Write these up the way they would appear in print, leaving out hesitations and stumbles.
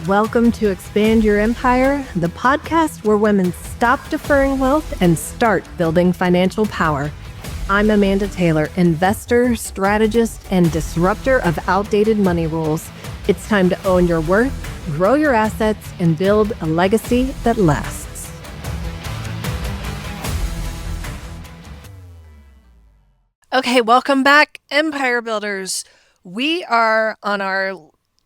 Welcome to Expand Your Empire, the podcast where women stop deferring wealth and start building financial power. I'm Amanda Taylor, investor, strategist, and disruptor of outdated money rules. It's time to own your worth, grow your assets, and build a legacy that lasts. Okay, welcome back, Empire Builders. We are on our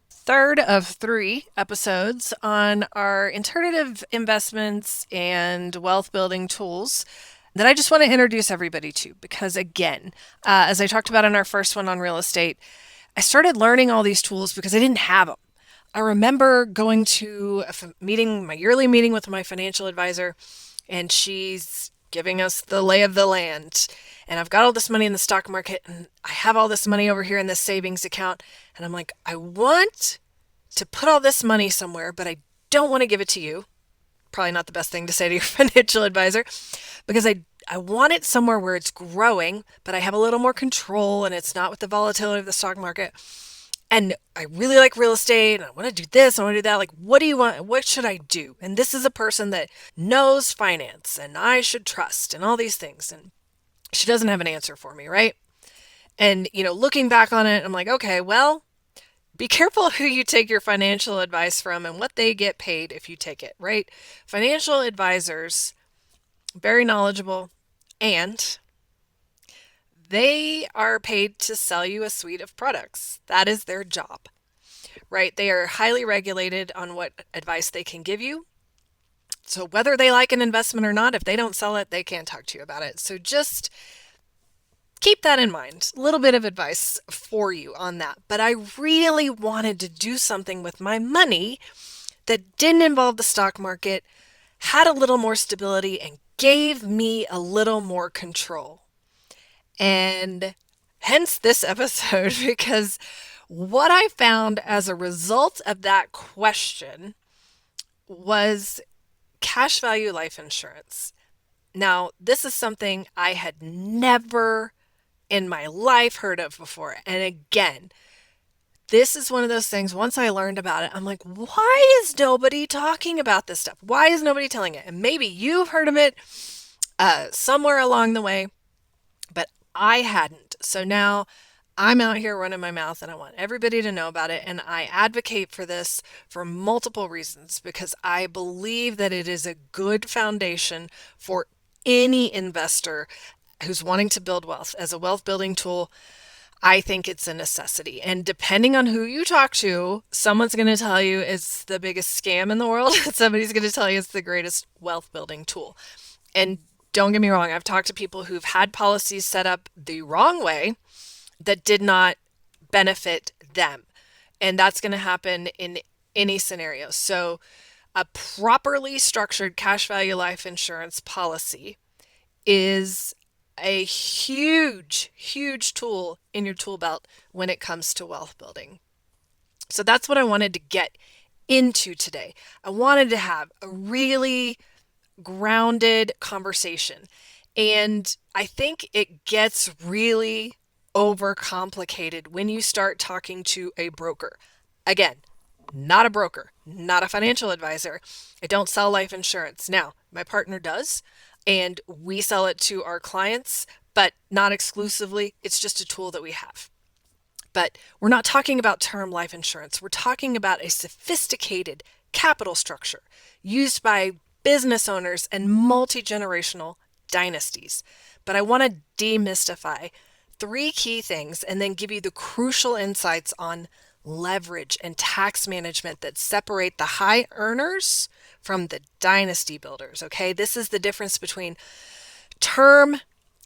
third of 3 episodes on our alternative investments and wealth building tools that I just want to introduce everybody to because, again, as I talked about in our first one on real estate, I started learning all these tools because I didn't have them. I remember going to my yearly meeting with my financial advisor, and she's giving us the lay of the land. And I've got all this money in the stock market, and I have all this money over here in this savings account. And I'm like, I want to put all this money somewhere, but I don't want to give it to you. Probably not the best thing to say to your financial advisor, because I want it somewhere where it's growing, but I have a little more control and it's not with the volatility of the stock market. And I really like real estate and I want to do this, I want to do that. Like, what do you want? What should I do? And this is a person that knows finance and I should trust and all these things. And she doesn't have an answer for me, right? And, looking back on it, I'm like, okay, well, be careful who you take your financial advice from and what they get paid if you take it, right? Financial advisors, very knowledgeable, and they are paid to sell you a suite of products. That is their job, right? They are highly regulated on what advice they can give you. So whether they like an investment or not, if they don't sell it, they can't talk to you about it. So just keep that in mind. A little bit of advice for you on that. But I really wanted to do something with my money that didn't involve the stock market, had a little more stability, and gave me a little more control. And hence this episode, because what I found as a result of that question was cash value life insurance. Now, this is something I had never in my life heard of before. And again, this is one of those things, once I learned about it, I'm like, why is nobody talking about this stuff? Why is nobody telling it? And maybe you've heard of it somewhere along the way, but I hadn't. So now I'm out here running my mouth and I want everybody to know about it. And I advocate for this for multiple reasons because I believe that it is a good foundation for any investor who's wanting to build wealth. As a wealth building tool, I think it's a necessity. And depending on who you talk to, someone's going to tell you it's the biggest scam in the world. Somebody's going to tell you it's the greatest wealth building tool. And don't get me wrong, I've talked to people who've had policies set up the wrong way that did not benefit them. And that's going to happen in any scenario. So a properly structured cash value life insurance policy is a huge, huge tool in your tool belt when it comes to wealth building. So that's what I wanted to get into today. I wanted to have a really grounded conversation. And I think it gets really overcomplicated when you start talking to a broker. Again, not a broker, not a financial advisor. I don't sell life insurance. Now, my partner does, and we sell it to our clients, but not exclusively. It's just a tool that we have. But we're not talking about term life insurance. We're talking about a sophisticated capital structure used by business owners and multi-generational dynasties. But I want to demystify 3 key things and then give you the crucial insights on leverage and tax management that separate the high earners from the dynasty builders. Okay, this is the difference between term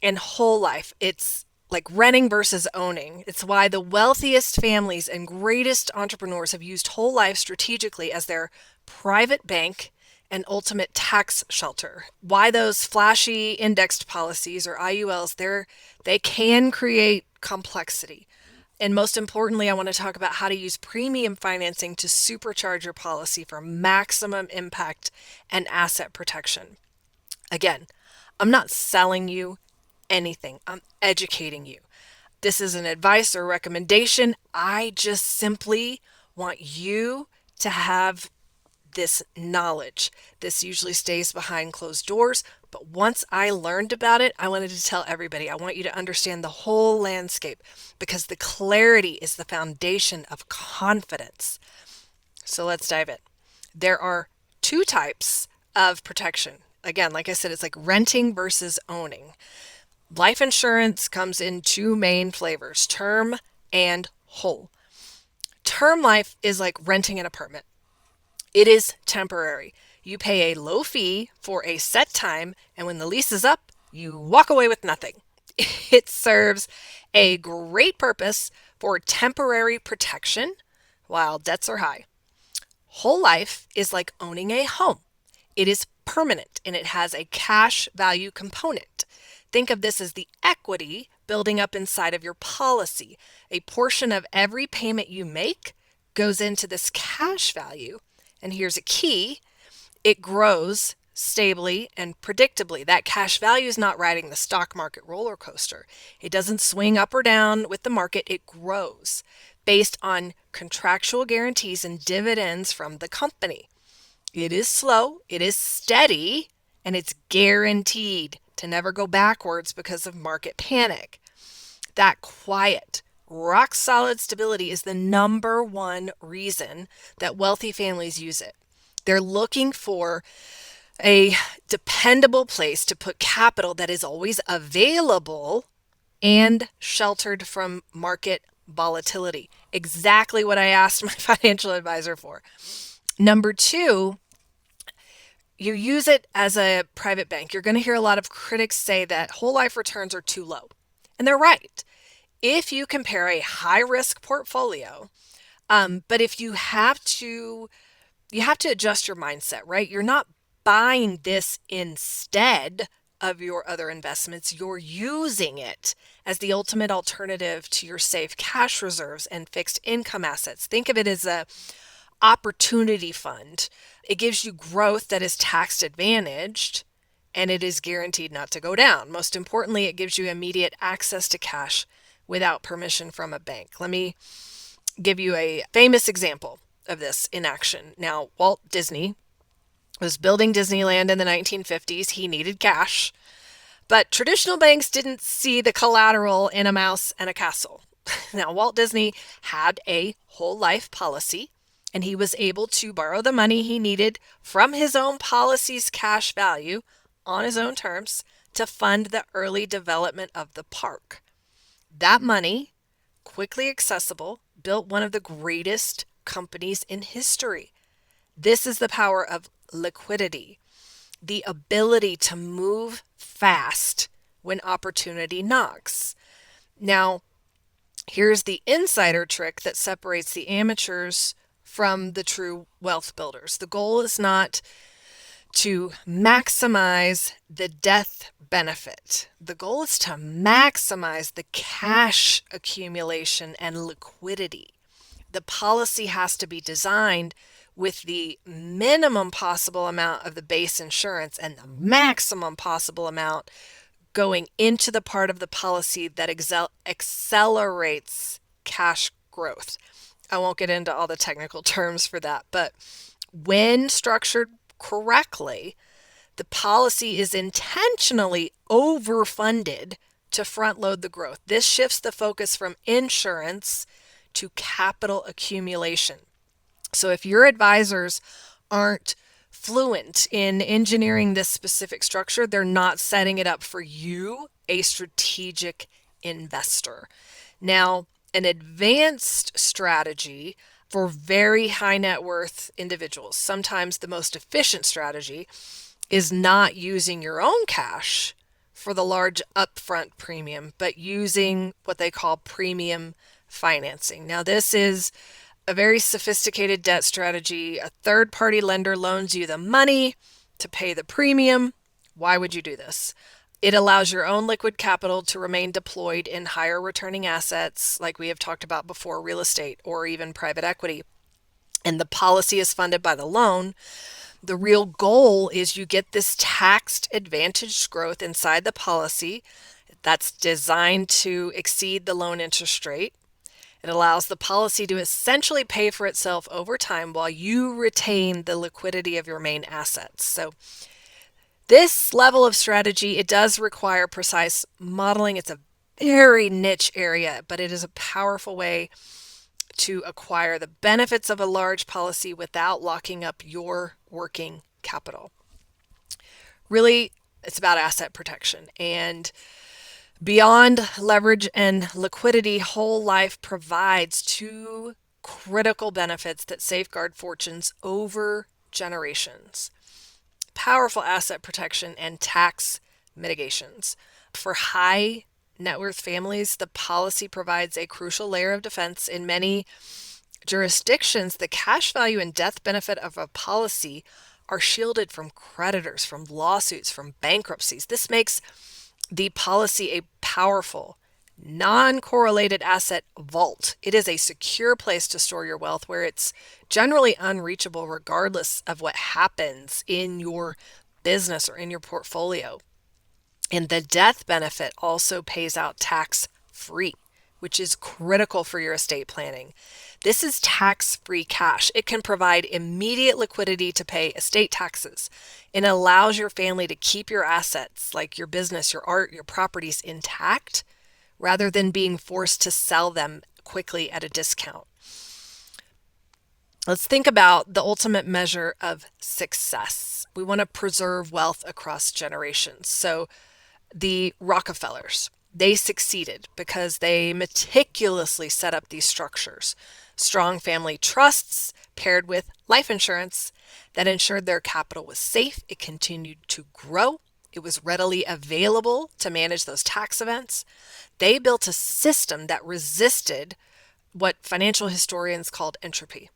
and whole life. It's like renting versus owning. It's why the wealthiest families and greatest entrepreneurs have used whole life strategically as their private bank and ultimate tax shelter. Why those flashy indexed policies or IULs, they can create complexity. And most importantly, I want to talk about how to use premium financing to supercharge your policy for maximum impact and asset protection. Again, I'm not selling you anything. I'm educating you. This is an advice or recommendation. I just simply want you to have this knowledge. This usually stays behind closed doors, but once I learned about it, I wanted to tell everybody. I want you to understand the whole landscape because the clarity is the foundation of confidence. So let's dive in. There are two types of protection. Again, like I said, it's like renting versus owning. Life insurance comes in two main flavors, term and whole. Term life is like renting an apartment. It is temporary. You pay a low fee for a set time, and when the lease is up, you walk away with nothing. It serves a great purpose for temporary protection while debts are high. Whole life is like owning a home. It is permanent and it has a cash value component. Think of this as the equity building up inside of your policy. A portion of every payment you make goes into this cash value. And here's a key, it grows stably and predictably. That cash value is not riding the stock market roller coaster. It doesn't swing up or down with the market, it grows based on contractual guarantees and dividends from the company. It is slow, it is steady, and it's guaranteed to never go backwards because of market panic. That quiet, rock solid stability is the number one reason that wealthy families use it. They're looking for a dependable place to put capital that is always available and sheltered from market volatility. Exactly what I asked my financial advisor for. Number two, you use it as a private bank. You're going to hear a lot of critics say that whole life returns are too low. And they're right. If you compare a high risk portfolio, but if you have to adjust your mindset, right? You're not buying this instead of your other investments. You're using it as the ultimate alternative to your safe cash reserves and fixed income assets. Think of it as a opportunity fund. It gives you growth that is tax advantaged and it is guaranteed not to go down. Most importantly, it gives you immediate access to cash without permission from a bank. Let me give you a famous example of this in action. Now, Walt Disney was building Disneyland in the 1950s. He needed cash, but traditional banks didn't see the collateral in a mouse and a castle. Now, Walt Disney had a whole life policy, and he was able to borrow the money he needed from his own policy's cash value on his own terms to fund the early development of the park. That money, quickly accessible, built one of the greatest companies in history. This is the power of liquidity, the ability to move fast when opportunity knocks. Now, here's the insider trick that separates the amateurs from the true wealth builders. The goal is not to maximize the death benefit. The goal is to maximize the cash accumulation and liquidity. The policy has to be designed with the minimum possible amount of the base insurance and the maximum possible amount going into the part of the policy that accelerates cash growth. I won't get into all the technical terms for that, but when structured correctly, the policy is intentionally overfunded to front load the growth. This shifts the focus from insurance to capital accumulation. So if your advisors aren't fluent in engineering this specific structure, they're not setting it up for you, a strategic investor. Now, an advanced strategy for very high net worth individuals, sometimes the most efficient strategy, is not using your own cash for the large upfront premium, but using what they call premium financing. Now, this is a very sophisticated debt strategy. A third-party lender loans you the money to pay the premium. Why would you do this? It allows your own liquid capital to remain deployed in higher returning assets, like we have talked about before, real estate or even private equity. And the policy is funded by the loan. The real goal is you get this taxed advantaged growth inside the policy that's designed to exceed the loan interest rate. It allows the policy to essentially pay for itself over time while you retain the liquidity of your main assets. So this level of strategy, it does require precise modeling. It's a very niche area, but it is a powerful way to acquire the benefits of a large policy without locking up your working capital. Really, it's about asset protection. And beyond leverage and liquidity, whole life provides two critical benefits that safeguard fortunes over generations: powerful asset protection and tax mitigations. For high net worth families, the policy provides a crucial layer of defense. In many jurisdictions, the cash value and death benefit of a policy are shielded from creditors, from lawsuits, from bankruptcies. This makes the policy a powerful, non-correlated asset vault. It is a secure place to store your wealth where it's generally unreachable regardless of what happens in your business or in your portfolio. And the death benefit also pays out tax-free, which is critical for your estate planning. This is tax-free cash. It can provide immediate liquidity to pay estate taxes and allows your family to keep your assets, like your business, your art, your properties, intact rather than being forced to sell them quickly at a discount. Let's think about the ultimate measure of success. We want to preserve wealth across generations. So the Rockefellers, they succeeded because they meticulously set up these structures. Strong family trusts paired with life insurance that ensured their capital was safe. It continued to grow. It was readily available to manage those tax events. They built a system that resisted what financial historians called entropy.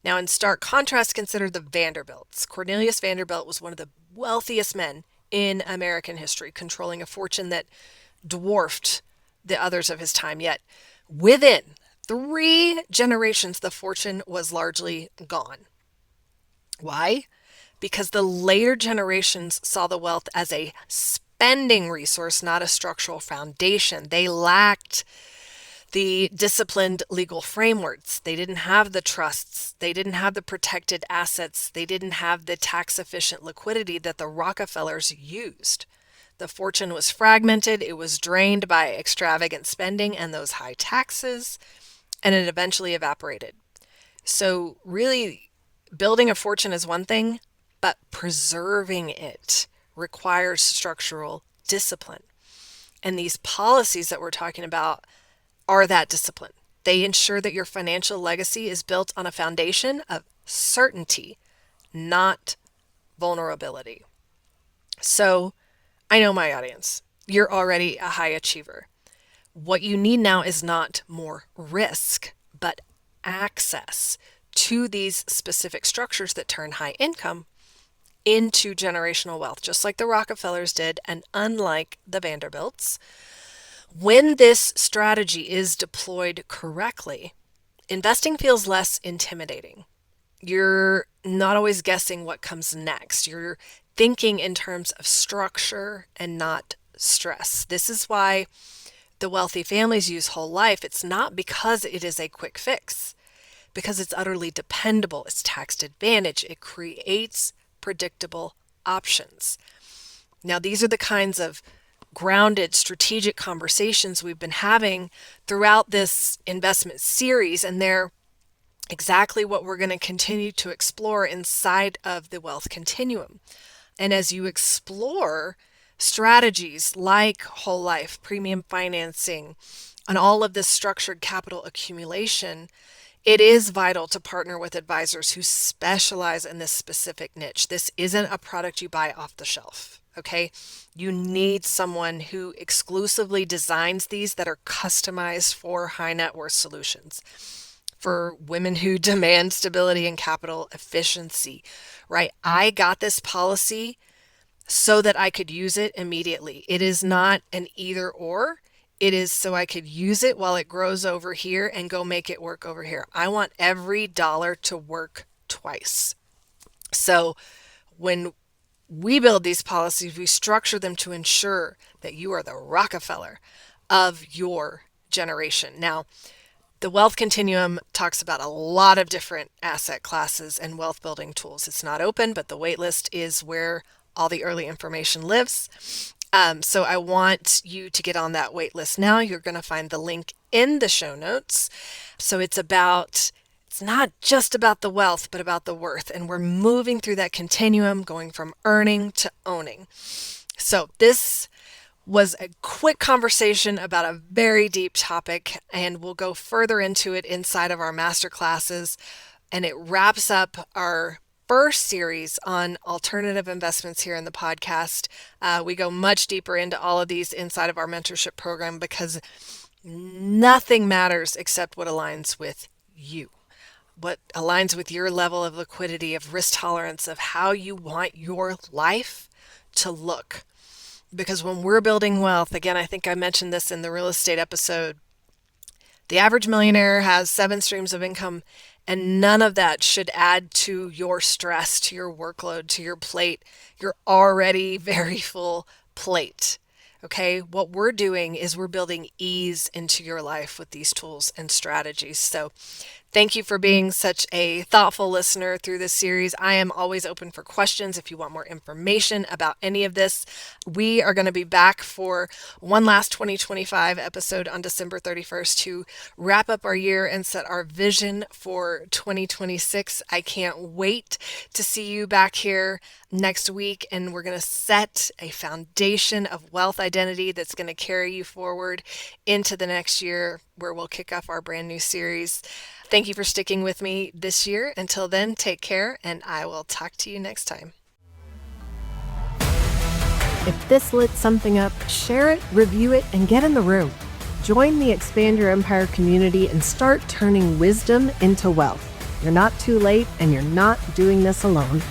Now, in stark contrast, consider the Vanderbilts. Cornelius Vanderbilt was one of the wealthiest men in American history, controlling a fortune that dwarfed the others of his time. Yet, within 3 generations, the fortune was largely gone. Why? Because the later generations saw the wealth as a spending resource, not a structural foundation. They lacked the disciplined legal frameworks. They didn't have the trusts. They didn't have the protected assets. They didn't have the tax efficient liquidity that the Rockefellers used. The fortune was fragmented. It was drained by extravagant spending and those high taxes, and it eventually evaporated. So really, building a fortune is one thing, but preserving it requires structural discipline. And these policies that we're talking about are that discipline. They ensure that your financial legacy is built on a foundation of certainty, not vulnerability. So I know my audience. You're already a high achiever. What you need now is not more risk, but access to these specific structures that turn high income into generational wealth, just like the Rockefellers did, and unlike the Vanderbilts. When this strategy is deployed correctly, investing feels less intimidating. You're not always guessing what comes next. You're thinking in terms of structure and not stress. This is why the wealthy families use whole life. It's not because it is a quick fix, because it's utterly dependable. It's tax advantage. It creates predictable options. Now, these are the kinds of grounded strategic conversations we've been having throughout this investment series, and they're exactly what we're going to continue to explore inside of the wealth continuum. And as you explore strategies like whole life, premium financing, and all of this structured capital accumulation, it is vital to partner with advisors who specialize in this specific niche. This isn't a product you buy off the shelf. Okay, you need someone who exclusively designs these that are customized for high net worth solutions, for women who demand stability and capital efficiency, right? I got this policy so that I could use it immediately. It is not an either or. It is so I could use it while it grows over here and go make it work over here. I want every dollar to work twice. So when we build these policies, we structure them to ensure that you are the Rockefeller of your generation. Now, The wealth continuum talks about a lot of different asset classes and wealth building tools. It's not open, but the waitlist is where all the early information lives. So I want you to get on that waitlist now. You're going to find the link in the show notes. So it's not just about the wealth, but about the worth. And we're moving through that continuum, going from earning to owning. So this was a quick conversation about a very deep topic, and we'll go further into it inside of our master classes. And it wraps up our first series on alternative investments here in the podcast. We go much deeper into all of these inside of our mentorship program because nothing matters except what aligns with you, what aligns with your level of liquidity, of risk tolerance, of how you want your life to look. Because when we're building wealth, again, I think I mentioned this in the real estate episode, the average millionaire has 7 streams of income, and none of that should add to your stress, to your workload, to your plate, your already very full plate. Okay, what we're doing is we're building ease into your life with these tools and strategies. So thank you for being such a thoughtful listener through this series. I am always open for questions if you want more information about any of this. We are going to be back for one last 2025 episode on December 31st to wrap up our year and set our vision for 2026. I can't wait to see you back here next week, and we're going to set a foundation of wealth identity that's going to carry you forward into the next year, where we'll kick off our brand new series. Thank you for sticking with me this year. Until then, take care, and I will talk to you next time. If this lit something up, share it, review it, and get in the room. Join the Expand Your Empire community and start turning wisdom into wealth. You're not too late, and you're not doing this alone.